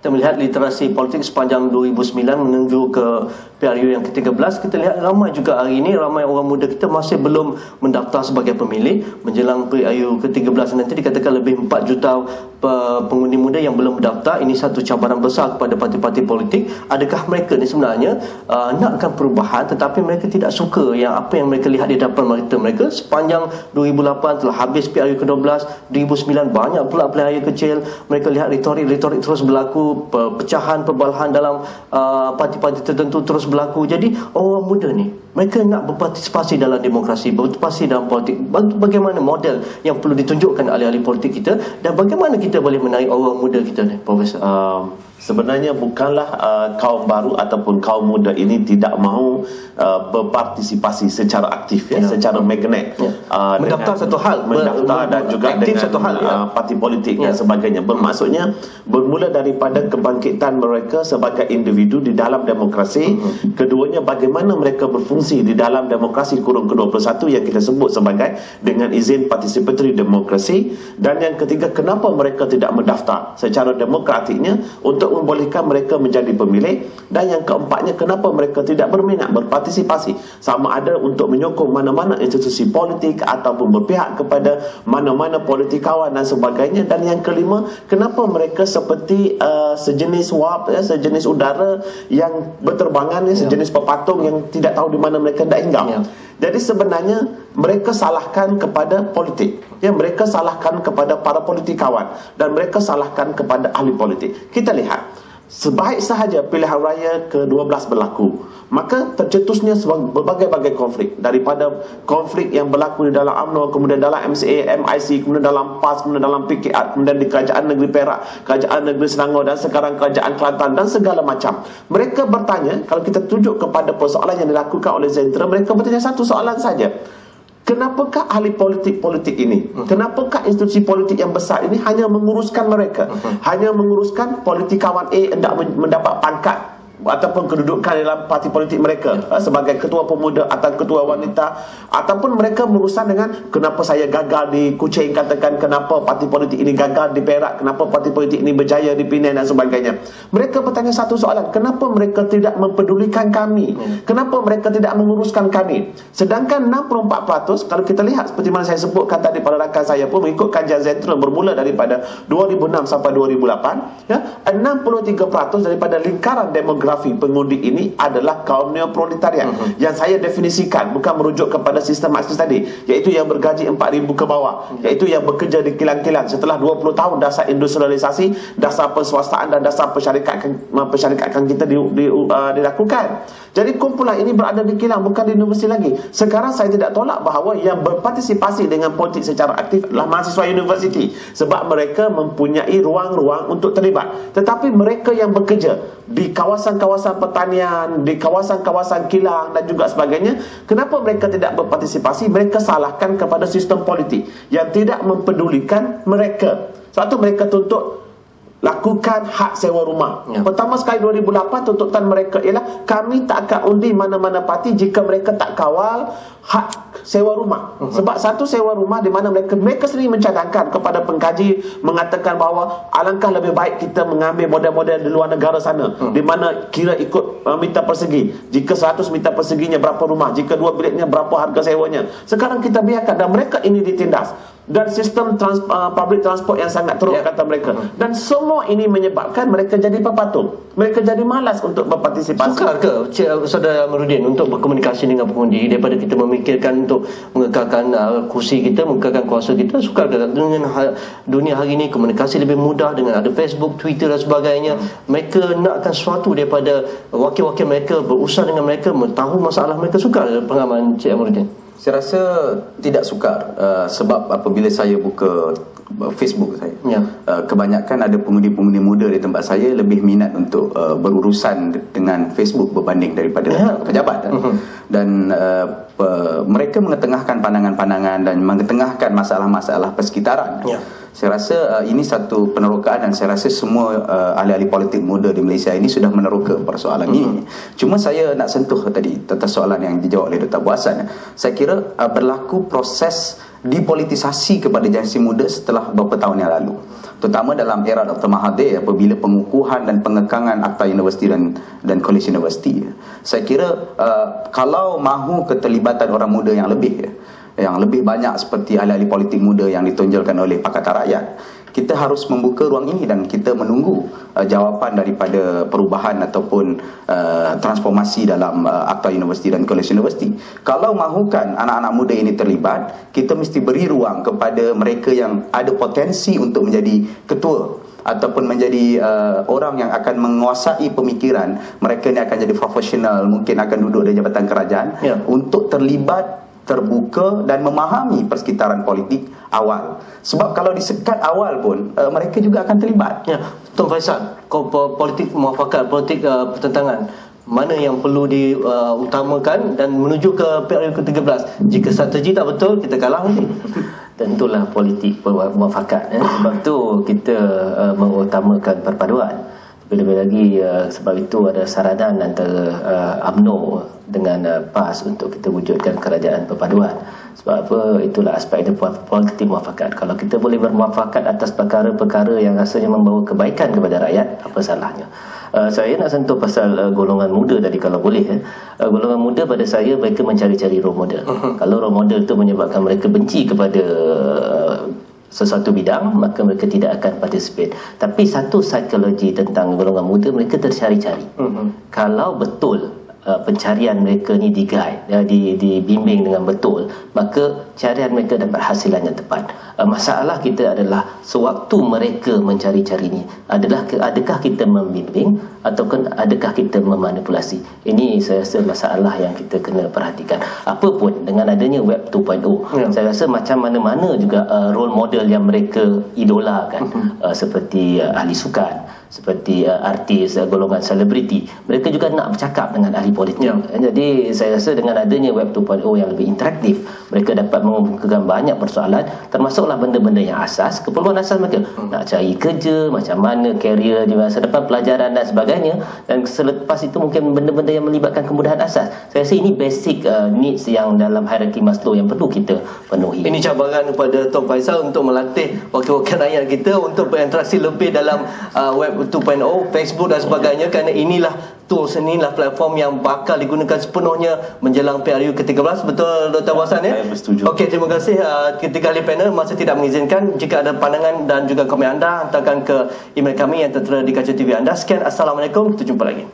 Kita melihat literasi politik sepanjang 2009 menuju ke PRU yang ke-13, kita lihat ramai juga hari ini, ramai orang muda kita masih belum mendaftar sebagai pemilih. Menjelang PRU ke-13 nanti dikatakan lebih 4 juta pengundi muda yang belum mendaftar. Ini satu cabaran besar kepada parti-parti politik. Adakah mereka ni sebenarnya nakkan perubahan, tetapi mereka tidak suka yang apa yang mereka lihat di hadapan mereka. Sepanjang 2008 telah habis PRU ke-12, 2009 banyak pula pilihan kecil. Mereka lihat retorik terus berlaku, pecahan, perbalahan dalam parti-parti tertentu terus berlaku. Jadi orang muda ni mereka nak berpartisipasi dalam demokrasi, berpartisipasi dalam politik. Bagaimana model yang perlu ditunjukkan oleh ahli politik kita, dan bagaimana kita boleh menarik orang muda kita ni, Profesor? Sebenarnya bukanlah kaum baru ataupun kaum muda ini tidak mahu berpartisipasi secara aktif, secara magnet. Mendaftar satu hal, mendaftar dan juga aktif dengan satu hal, parti politik dan sebagainya. Bermaksudnya bermula daripada kebangkitan mereka sebagai individu di dalam demokrasi. Keduanya bagaimana mereka berfungsi di dalam demokrasi kurun ke-21 yang kita sebut sebagai dengan izin participatory demokrasi. Dan yang ketiga, kenapa mereka tidak mendaftar secara demokratiknya untuk membolehkan mereka menjadi pemilih. Dan yang keempatnya, kenapa mereka tidak berminat berpartisipasi, sama ada untuk menyokong mana-mana institusi politik ataupun berpihak kepada mana-mana politikawan dan sebagainya. Dan yang kelima, kenapa mereka seperti sejenis wap, sejenis udara yang berterbangan, sejenis pepatung yang tidak tahu di mana mereka nak hinggap. Jadi sebenarnya mereka salahkan kepada politik, mereka salahkan kepada para politikawan, dan mereka salahkan kepada ahli politik. Kita lihat, sebaik sahaja pilihan raya ke-12 berlaku, maka tercetusnya berbagai-bagai konflik, daripada konflik yang berlaku di dalam UMNO, kemudian dalam MCA, MIC, kemudian dalam PAS, kemudian dalam PKR, kemudian di Kerajaan Negeri Perak, Kerajaan Negeri Selangor, dan sekarang Kerajaan Kelantan, dan segala macam. Mereka bertanya, kalau kita tunjuk kepada persoalan yang dilakukan oleh Zentera, mereka bertanya satu soalan saja: kenapakah ahli politik-politik ini, kenapakah institusi politik yang besar ini hanya menguruskan mereka, hanya menguruskan politikawan A hendak mendapat pangkat ataupun kedudukan dalam parti politik mereka sebagai ketua pemuda atau ketua wanita, ataupun mereka berurusan dengan kenapa saya gagal di Kuching, katakan kenapa parti politik ini gagal di Perak, kenapa parti politik ini berjaya di Penang dan sebagainya. Mereka bertanya satu soalan: kenapa mereka tidak mempedulikan kami, kenapa mereka tidak menguruskan kami? Sedangkan 64%, kalau kita lihat seperti mana saya sebutkan tadi pada rakan saya pun, mengikut kajian Zentera bermula daripada 2006 sampai 2008, 63% daripada lingkaran demografi pengundi ini adalah kaum neoproletariat. Yang saya definisikan bukan merujuk kepada sistem Marxis tadi, iaitu yang bergaji 4,000 ke bawah, iaitu yang bekerja di kilang-kilang setelah 20 tahun dasar industrialisasi, dasar perswastaan dan dasar persyarikatan kita dilakukan. Jadi kumpulan ini berada di kilang, bukan di universiti lagi. Sekarang saya tidak tolak bahawa yang berpartisipasi dengan politik secara aktif adalah mahasiswa universiti, sebab mereka mempunyai ruang-ruang untuk terlibat. Tetapi mereka yang bekerja di kawasan-kawasan pertanian, di kawasan-kawasan kilang dan juga sebagainya, kenapa mereka tidak berpartisipasi? Mereka salahkan kepada sistem politik yang tidak mempedulikan mereka. Sebab itu mereka tuntut lakukan hak sewa rumah. Pertama sekali 2008 tuntutan mereka ialah kami tak akan undi mana-mana parti jika mereka tak kawal hak sewa rumah. Sebab satu sewa rumah di mana mereka sendiri mencadangkan kepada pengkaji, mengatakan bahawa alangkah lebih baik kita mengambil model-model di luar negara sana, di mana kira ikut meter persegi. Jika 100 meter perseginya berapa rumah, jika 2 biliknya berapa harga sewanya. Sekarang kita biarkan dan mereka ini ditindas. Dan sistem public transport yang sangat teruk, kata mereka. Dan semua ini menyebabkan mereka jadi pepatung. Mereka jadi malas untuk berpartisipasi. Sukar ke Saudara Amirudin untuk berkomunikasi dengan pengundi, daripada kita memikirkan untuk mengekalkan kursi kita, mengekalkan kuasa kita? Sukar ke dengan dunia hari ini komunikasi lebih mudah dengan ada Facebook, Twitter dan sebagainya? Mereka nakkan sesuatu daripada wakil-wakil mereka, berusaha dengan mereka, tahu masalah mereka. Sukar pengalaman Cik Amirudin? Saya rasa tidak sukar, sebab apabila saya buka Facebook saya, kebanyakan ada pengundi-pengundi muda di tempat saya lebih minat untuk berurusan dengan Facebook berbanding daripada pejabat. Dan mereka mengetengahkan pandangan-pandangan dan mengetengahkan masalah-masalah persekitaran. Saya rasa ini satu penerokaan, dan saya rasa semua ahli-ahli politik muda di Malaysia ini sudah meneroka persoalan ini. Cuma saya nak sentuh tadi tentang soalan yang dijawab oleh Dr. Abu Hassan. Saya kira berlaku proses dipolitisasi kepada generasi muda setelah beberapa tahun yang lalu, terutama dalam era Dr. Mahathir apabila pengukuhan dan pengekangan akta universiti dan kolej universiti. Saya kira kalau mahu keterlibatan orang muda yang lebih banyak seperti ahli-ahli politik muda yang ditonjolkan oleh Pakatan Rakyat, kita harus membuka ruang ini dan kita menunggu jawapan daripada perubahan ataupun transformasi dalam akta universiti dan kolej universiti. Kalau mahukan anak-anak muda ini terlibat, kita mesti beri ruang kepada mereka yang ada potensi untuk menjadi ketua ataupun menjadi orang yang akan menguasai pemikiran. Mereka ni akan jadi profesional, mungkin akan duduk di jabatan kerajaan, untuk terlibat, terbuka dan memahami persekitaran politik awal. Sebab kalau disekat awal pun mereka juga akan terlibat. Ya, Tuan Faisal, politik muafakat, politik pertentangan, mana yang perlu diutamakan dan menuju ke PRU ke-13? Jika strategi tak betul, kita kalah nanti. Tentulah politik muafakat. Sebab tu kita mengutamakan perpaduan. Lebih lagi sebab itu ada saranan antara UMNO dengan PAS untuk kita wujudkan kerajaan perpaduan. Sebab apa? Itulah aspek dia politik muafakat. Kalau kita boleh bermuafakat atas perkara-perkara yang rasanya membawa kebaikan kepada rakyat, apa salahnya? Saya nak sentuh pasal golongan muda tadi kalau boleh. Golongan muda pada saya mereka mencari-cari role model. Kalau role model itu menyebabkan mereka benci kepada sesuatu bidang, maka mereka tidak akan participate. Tapi satu psikologi tentang golongan muda, mereka tercari-cari. Kalau betul pencarian mereka ni dibimbing dengan betul, maka carian mereka dapat hasilan yang tepat. Masalah kita adalah sewaktu mereka mencari-cari ni adalah adakah kita membimbing ataupun adakah kita memanipulasi. Ini saya rasa masalah yang kita kena perhatikan. Apapun dengan adanya web 2.0, saya rasa macam mana-mana juga role model yang mereka idolakan, seperti ahli sukan, seperti artis, golongan selebriti, mereka juga nak bercakap dengan ahli politik. Jadi saya rasa dengan adanya web 2.0 yang lebih interaktif, mereka dapat mengemukakan banyak persoalan, termasuklah benda-benda yang asas, keperluan asas mereka, nak cari kerja, macam mana karier di masa depan, pelajaran dan sebagainya. Dan selepas itu mungkin benda-benda yang melibatkan kemudahan asas. Saya rasa ini basic needs yang dalam hierarki Maslow yang perlu kita penuhi. Ini cabaran kepada Tuan Faisal untuk melatih wakil-wakil rakyat kita untuk berinteraksi lebih dalam web 2.0, Facebook dan sebagainya, kerana inilah tools, inilah platform yang bakal digunakan sepenuhnya menjelang PRU ke-13. Betul Dr. Wasan ya? Saya bersetuju. Okey, terima kasih ketiga ahli panel. Masa tidak mengizinkan, jika ada pandangan dan juga komen anda, hantarkan ke email kami yang tertera di kaca TV anda. Sekian, Assalamualaikum, kita jumpa lagi.